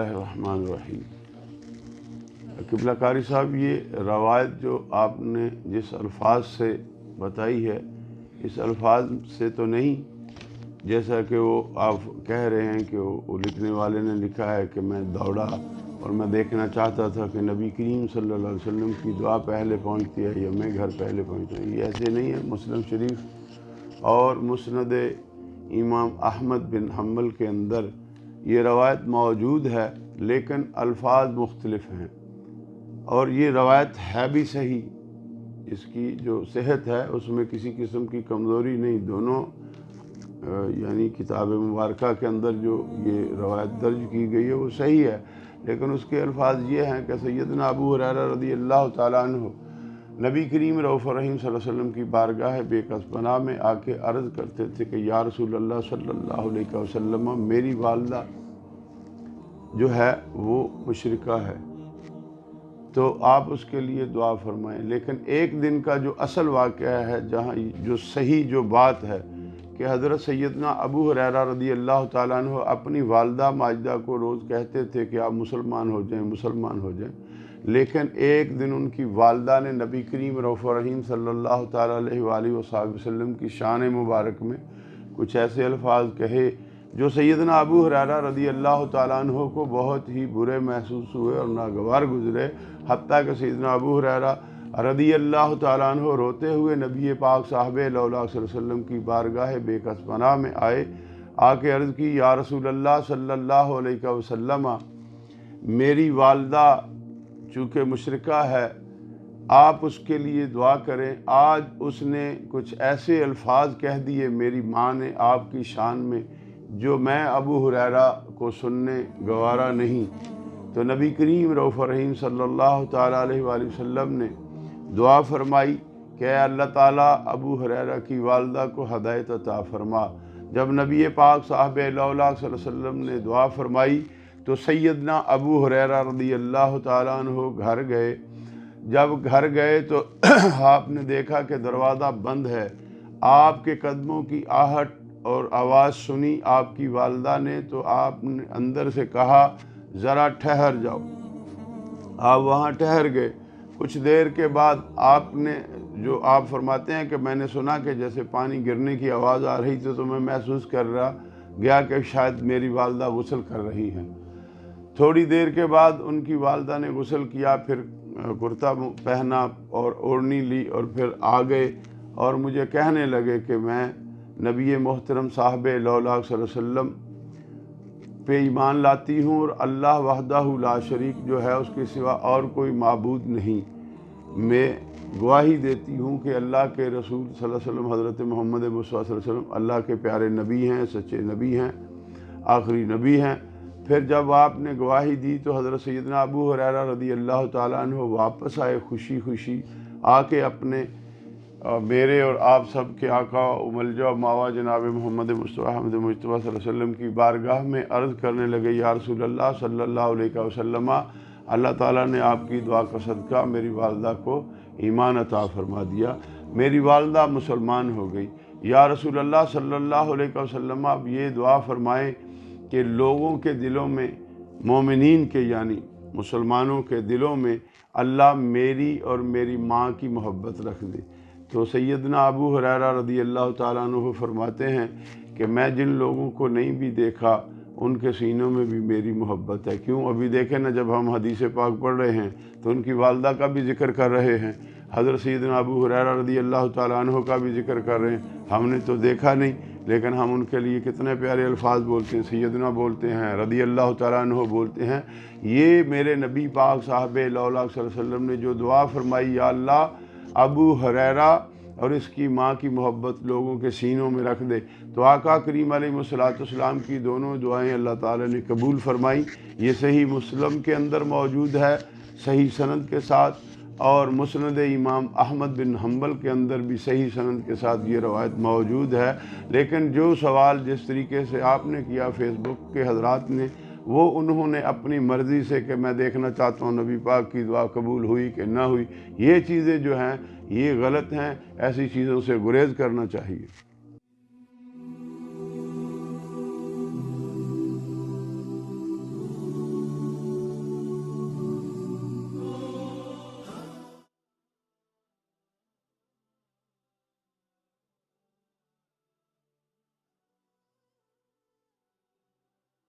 اللہ الرحمن الرحیم۔ قبلہ کاری صاحب، یہ روایت جو آپ نے جس الفاظ سے بتائی ہے اس الفاظ سے تو نہیں، جیسا کہ وہ آپ کہہ رہے ہیں کہ وہ لکھنے والے نے لکھا ہے کہ میں دوڑا اور میں دیکھنا چاہتا تھا کہ نبی کریم صلی اللہ علیہ وسلم کی دعا پہلے پہنچتی ہے یا میں گھر پہلے پہنچتا ہوں۔ یہ ایسے نہیں ہے۔ مسلم شریف اور مسند امام احمد بن حنبل کے اندر یہ روایت موجود ہے، لیکن الفاظ مختلف ہیں، اور یہ روایت ہے بھی صحیح۔ اس کی جو صحت ہے اس میں کسی قسم کی کمزوری نہیں۔ دونوں یعنی کتاب مبارکہ کے اندر جو یہ روایت درج کی گئی ہے وہ صحیح ہے، لیکن اس کے الفاظ یہ ہیں کہ سیدنا ابو ہریرہ رضی اللہ تعالیٰ عنہ نبی کریم رؤوف الرحیم صلی اللہ علیہ وسلم کی بارگاہ بے کس پناہ میں آ کے عرض کرتے تھے کہ یا رسول اللہ صلی اللہ علیہ وسلم، میری والدہ جو ہے وہ مشرکہ ہے، تو آپ اس کے لیے دعا فرمائیں۔ لیکن ایک دن کا جو اصل واقعہ ہے، جہاں جو صحیح جو بات ہے کہ حضرت سیدنا ابو ہریرہ رضی اللہ تعالیٰ عنہ اپنی والدہ ماجدہ کو روز کہتے تھے کہ آپ مسلمان ہو جائیں، مسلمان ہو جائیں، لیکن ایک دن ان کی والدہ نے نبی کریم رؤوف الرحیم صلی اللہ تعالیٰ علیہ وآلہ وسلم کی شان مبارک میں کچھ ایسے الفاظ کہے جو سیدنا ابو ہریرہ رضی اللہ تعالیٰ عنہ کو بہت ہی برے محسوس ہوئے اور ناگوار گزرے، حتیٰ کہ سیدنا ابو ہریرہ رضی اللہ تعالیٰ عنہ روتے ہوئے نبی پاک صاحب اللہ صلی اللہ علیہ وسلم کی بارگاہ بے کس پناہ میں آئے، آ کے عرض کی یا رسول اللہ صلی اللہ علیہ وسلم، میری والدہ چونکہ مشرکہ ہے، آپ اس کے لیے دعا کریں۔ آج اس نے کچھ ایسے الفاظ کہہ دیے میری ماں نے آپ کی شان میں جو میں ابو ہریرہ کو سننے گوارا نہیں۔ تو نبی کریم رؤوف الرحیم صلی اللہ تعالیٰ علیہ وآلہ وسلم نے دعا فرمائی کہ اے اللہ تعالیٰ ابو ہریرہ کی والدہ کو ہدایت عطا فرما۔ جب نبی پاک صاحب اللہ صلی اللہ علیہ وسلم نے دعا فرمائی تو سیدنا ابو ہریرہ رضی اللہ تعالیٰ عنہ گھر گئے۔ جب گھر گئے تو آپ نے دیکھا کہ دروازہ بند ہے۔ آپ کے قدموں کی آہٹ اور آواز سنی آپ کی والدہ نے، تو آپ نے اندر سے کہا ذرا ٹھہر جاؤ۔ آپ وہاں ٹھہر گئے۔ کچھ دیر کے بعد آپ نے جو آپ فرماتے ہیں کہ میں نے سنا کہ جیسے پانی گرنے کی آواز آ رہی تھی، تو میں محسوس کر رہا گیا کہ شاید میری والدہ غسل کر رہی ہیں۔ تھوڑی دیر کے بعد ان کی والدہ نے غسل کیا، پھر کرتا پہنا اور اوڑھنی لی اور پھر آ گئے اور مجھے کہنے لگے کہ میں نبی محترم صاحب اللہ صلی اللہ علیہ وسلم پہ ایمان لاتی ہوں، اور اللہ وحدہ لا شریک جو ہے اس کے سوا اور کوئی معبود نہیں۔ میں گواہی دیتی ہوں کہ اللہ کے رسول صلی اللہ علیہ وسلم حضرت محمد مصطفیٰ صلی اللہ علیہ وسلم اللہ کے پیارے نبی ہیں، سچے نبی ہیں، آخری نبی ہیں۔ پھر جب آپ نے گواہی دی تو حضرت سیدنا ابو ہریرہ رضی اللہ تعالیٰ عنہ واپس آئے خوشی خوشی، آ کے اپنے میرے اور آپ سب کے آقا ملجا و ماوا جناب محمد مصطفیٰ حمد مجتبیٰ صلی اللہ علیہ وسلم کی بارگاہ میں عرض کرنے لگے یا رسول اللہ صلی اللہ علیہ وسلم، اللہ تعالیٰ نے آپ کی دعا کا صدقہ میری والدہ کو ایمان عطا فرما دیا، میری والدہ مسلمان ہو گئی۔ یا رسول اللہ صلی اللہ علیہ وسلم، آپ یہ دعا فرمائیں کہ لوگوں کے دلوں میں، مومنین کے یعنی مسلمانوں کے دلوں میں اللہ میری اور میری ماں کی محبت رکھ دے۔ تو سیدنا ابو ہریرہ رضی اللہ تعالیٰ عنہ فرماتے ہیں کہ میں جن لوگوں کو نہیں بھی دیکھا ان کے سینوں میں بھی میری محبت ہے۔ کیوں؟ ابھی دیکھیں نا، جب ہم حدیث پاک پڑھ رہے ہیں تو ان کی والدہ کا بھی ذکر کر رہے ہیں، حضرت سیدنا ابو ہریرہ رضی اللہ تعالیٰ عنہ کا بھی ذکر کر رہے ہیں۔ ہم نے تو دیکھا نہیں، لیکن ہم ان کے لیے کتنے پیارے الفاظ بولتے ہیں، سیدنا بولتے ہیں، رضی اللہ تعالیٰ عنہ بولتے ہیں۔ یہ میرے نبی پاک صاحب اللہ صلی اللہ علیہ وسلم نے جو دعا فرمائی، یا اللہ ابو ہریرہ اور اس کی ماں کی محبت لوگوں کے سینوں میں رکھ دے، تو آقا کریم علیہ الصلوۃ والسلام کی دونوں دعائیں اللہ تعالیٰ نے قبول فرمائی۔ یہ صحیح مسلم کے اندر موجود ہے صحیح سند کے ساتھ، اور مسند امام احمد بن حنبل کے اندر بھی صحیح سند کے ساتھ یہ روایت موجود ہے۔ لیکن جو سوال جس طریقے سے آپ نے کیا فیس بک کے حضرات نے، وہ انہوں نے اپنی مرضی سے کہ میں دیکھنا چاہتا ہوں نبی پاک کی دعا قبول ہوئی کہ نہ ہوئی، یہ چیزیں جو ہیں یہ غلط ہیں، ایسی چیزوں سے گریز کرنا چاہیے۔